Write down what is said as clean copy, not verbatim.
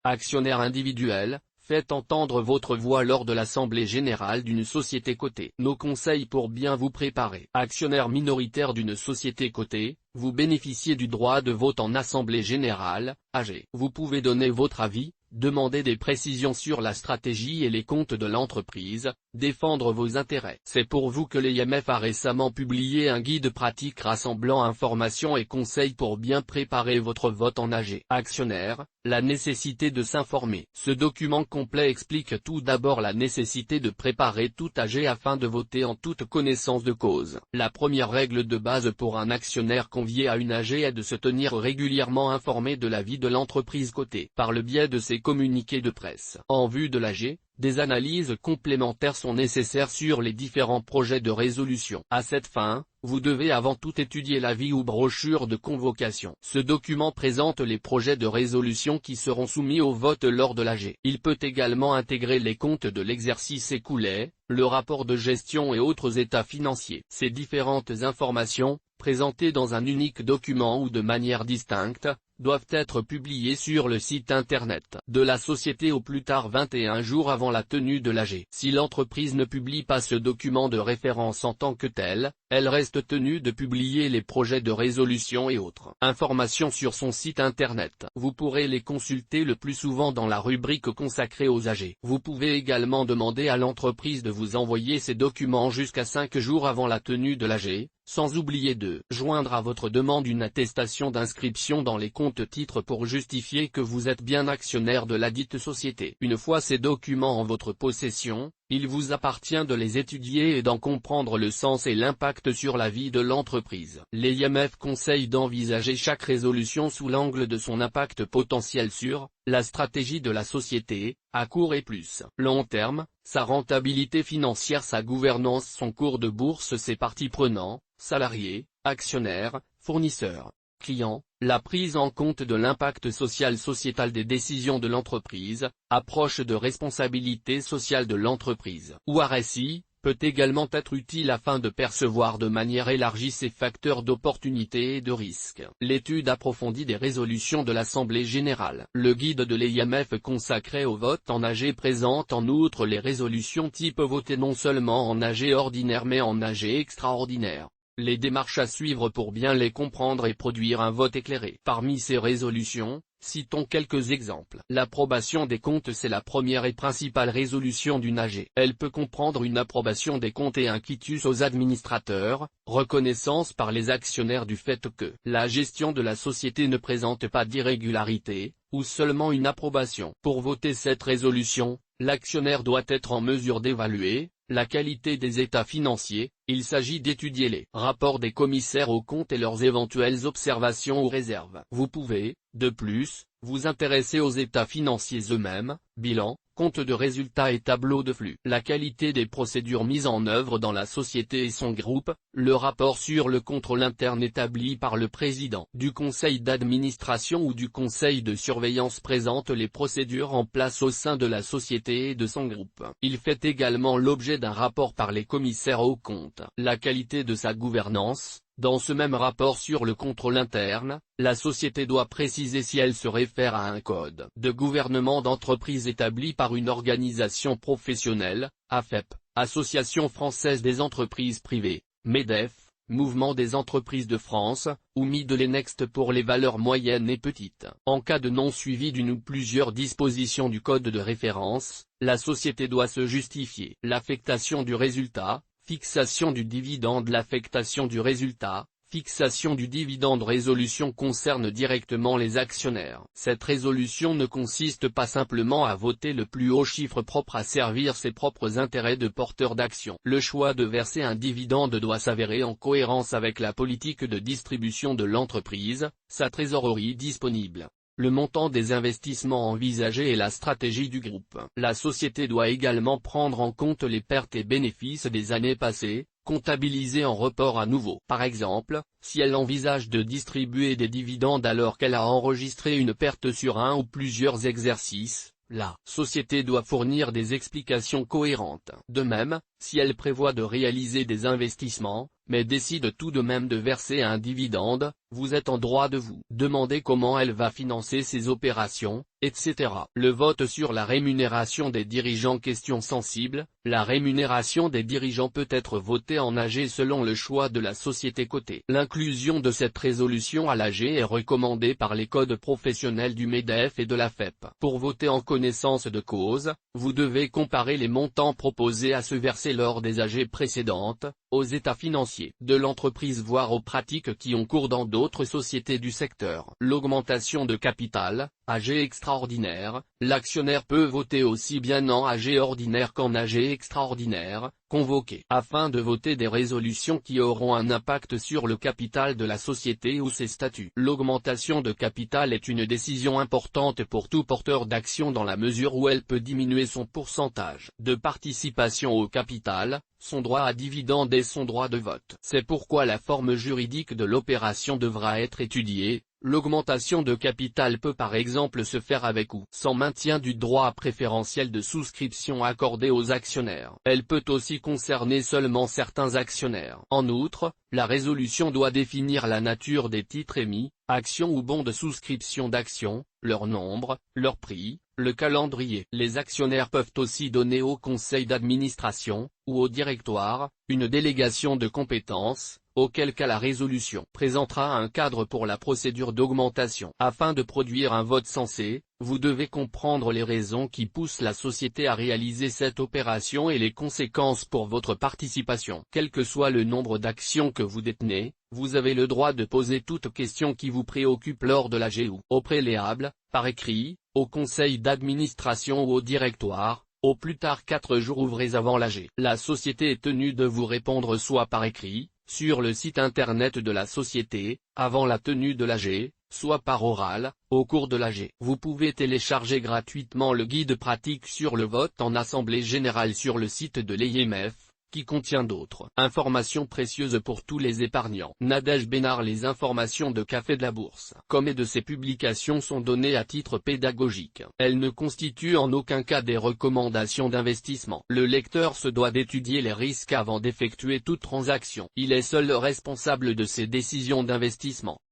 Actionnaire individuel, faites entendre votre voix lors de l'assemblée générale d'une société cotée. Nos conseils pour bien vous préparer. Actionnaire minoritaire d'une société cotée, vous bénéficiez du droit de vote en assemblée générale, AG. Vous pouvez donner votre avis, demander des précisions sur la stratégie et les comptes de l'entreprise, défendre vos intérêts. C'est pour vous que l'IMF a récemment publié un guide pratique rassemblant informations et conseils pour bien préparer votre vote en AG. Actionnaire, la nécessité de s'informer. Ce document complet explique tout d'abord la nécessité de préparer tout AG afin de voter en toute connaissance de cause. La première règle de base pour un actionnaire convié à une AG est de se tenir régulièrement informé de la vie de l'entreprise cotée, par le biais de ses communiqués de presse. En vue de l'AG, des analyses complémentaires sont nécessaires sur les différents projets de résolution. À cette fin, vous devez avant tout étudier l'avis ou brochure de convocation. Ce document présente les projets de résolution qui seront soumis au vote lors de l'AG. Il peut également intégrer les comptes de l'exercice écoulé, le rapport de gestion et autres états financiers. Ces différentes informations, présentées dans un unique document ou de manière distincte, doivent être publiées sur le site internet de la société au plus tard 21 jours avant la tenue de l'AG. Si l'entreprise ne publie pas ce document de référence en tant que tel, elle reste tenue de publier les projets de résolution et autres informations sur son site internet. Vous pourrez les consulter le plus souvent dans la rubrique consacrée aux AG. Vous pouvez également demander à l'entreprise de vous envoyer ces documents jusqu'à 5 jours avant la tenue de l'AG, sans oublier de joindre à votre demande une attestation d'inscription dans les comptes titres pour justifier que vous êtes bien actionnaire de ladite société. Une fois ces documents en votre possession, il vous appartient de les étudier et d'en comprendre le sens et l'impact sur la vie de l'entreprise. L'IMF conseille d'envisager chaque résolution sous l'angle de son impact potentiel sur la stratégie de la société, à court et plus long terme, sa rentabilité financière, sa gouvernance, son cours de bourse, ses parties prenantes, salariés, actionnaires, fournisseurs, clients, la prise en compte de l'impact social sociétal des décisions de l'entreprise, approche de responsabilité sociale de l'entreprise, ou RSI, peut également être utile afin de percevoir de manière élargie ces facteurs d'opportunité et de risque. L'étude approfondie des résolutions de l'Assemblée générale. Le guide de l'IMF consacré au vote en AG présente en outre les résolutions type votées non seulement en AG ordinaire mais en AG extraordinaire. Les démarches à suivre pour bien les comprendre et produire un vote éclairé. Parmi ces résolutions, citons quelques exemples. L'approbation des comptes, c'est la première et principale résolution d'une AG. Elle peut comprendre une approbation des comptes et un quitus aux administrateurs, reconnaissance par les actionnaires du fait que la gestion de la société ne présente pas d'irrégularité, ou seulement une approbation. Pour voter cette résolution, l'actionnaire doit être en mesure d'évaluer la qualité des états financiers. Il s'agit d'étudier les rapports des commissaires aux comptes et leurs éventuelles observations ou réserves. Vous pouvez, de plus, vous intéresser aux états financiers eux-mêmes, bilan, compte de résultats et tableau de flux. La qualité des procédures mises en œuvre dans la société et son groupe, le rapport sur le contrôle interne établi par le président du conseil d'administration ou du conseil de surveillance présente les procédures en place au sein de la société et de son groupe. Il fait également l'objet d'un rapport par les commissaires aux comptes. La qualité de sa gouvernance. Dans ce même rapport sur le contrôle interne, la société doit préciser si elle se réfère à un code de gouvernement d'entreprise établi par une organisation professionnelle, AFEP, Association française des entreprises privées, MEDEF, Mouvement des entreprises de France, ou Middle Next pour les valeurs moyennes et petites. En cas de non-suivi d'une ou plusieurs dispositions du code de référence, la société doit se justifier. L'affectation du résultat. Fixation du dividende. L'affectation du résultat, fixation du dividende résolution concerne directement les actionnaires. Cette résolution ne consiste pas simplement à voter le plus haut chiffre propre à servir ses propres intérêts de porteur d'actions. Le choix de verser un dividende doit s'avérer en cohérence avec la politique de distribution de l'entreprise, sa trésorerie disponible, le montant des investissements envisagés et la stratégie du groupe. La société doit également prendre en compte les pertes et bénéfices des années passées, comptabilisées en report à nouveau. Par exemple, si elle envisage de distribuer des dividendes alors qu'elle a enregistré une perte sur un ou plusieurs exercices, la société doit fournir des explications cohérentes. De même, si elle prévoit de réaliser des investissements, mais décide tout de même de verser un dividende, vous êtes en droit de vous demander comment elle va financer ses opérations, etc. Le vote sur la rémunération des dirigeants. Question sensible, la rémunération des dirigeants peut être votée en AG selon le choix de la société cotée. L'inclusion de cette résolution à l'AG est recommandée par les codes professionnels du MEDEF et de la FEP. Pour voter en connaissance de cause, vous devez comparer les montants proposés à ceux versés lors des AG précédentes, aux états financiers de l'entreprise voire aux pratiques qui ont cours dans d'autres sociétés du secteur. L'augmentation de capital, AG extraordinaire, l'actionnaire peut voter aussi bien en AG ordinaire qu'en AG extraordinaire, convoqué, afin de voter des résolutions qui auront un impact sur le capital de la société ou ses statuts. L'augmentation de capital est une décision importante pour tout porteur d'action dans la mesure où elle peut diminuer son pourcentage de participation au capital, son droit à dividende et son droit de vote. C'est pourquoi la forme juridique de l'opération devra être étudiée. L'augmentation de capital peut par exemple se faire avec ou sans maintien du droit préférentiel de souscription accordé aux actionnaires. Elle peut aussi concerner seulement certains actionnaires. En outre, la résolution doit définir la nature des titres émis, actions ou bons de souscription d'actions, leur nombre, leur prix, le calendrier. Les actionnaires peuvent aussi donner au conseil d'administration, ou au directoire, une délégation de compétences, auquel cas la résolution présentera un cadre pour la procédure d'augmentation. Afin de produire un vote sensé, vous devez comprendre les raisons qui poussent la société à réaliser cette opération et les conséquences pour votre participation. Quel que soit le nombre d'actions que vous détenez, vous avez le droit de poser toute question qui vous préoccupe lors de l'AG ou au préalable, par écrit, au conseil d'administration ou au directoire, au plus tard 4 jours ouvrés avant l'AG. La société est tenue de vous répondre soit par écrit, sur le site internet de la société, avant la tenue de l'AG, soit par oral, au cours de l'AG. Vous pouvez télécharger gratuitement le guide pratique sur le vote en assemblée générale sur le site de l'EIMF, qui contient d'autres informations précieuses pour tous les épargnants. Nadège Bénard. Les informations de Café de la Bourse, comme et de ses publications sont données à titre pédagogique. Elles ne constituent en aucun cas des recommandations d'investissement. Le lecteur se doit d'étudier les risques avant d'effectuer toute transaction. Il est seul responsable de ses décisions d'investissement.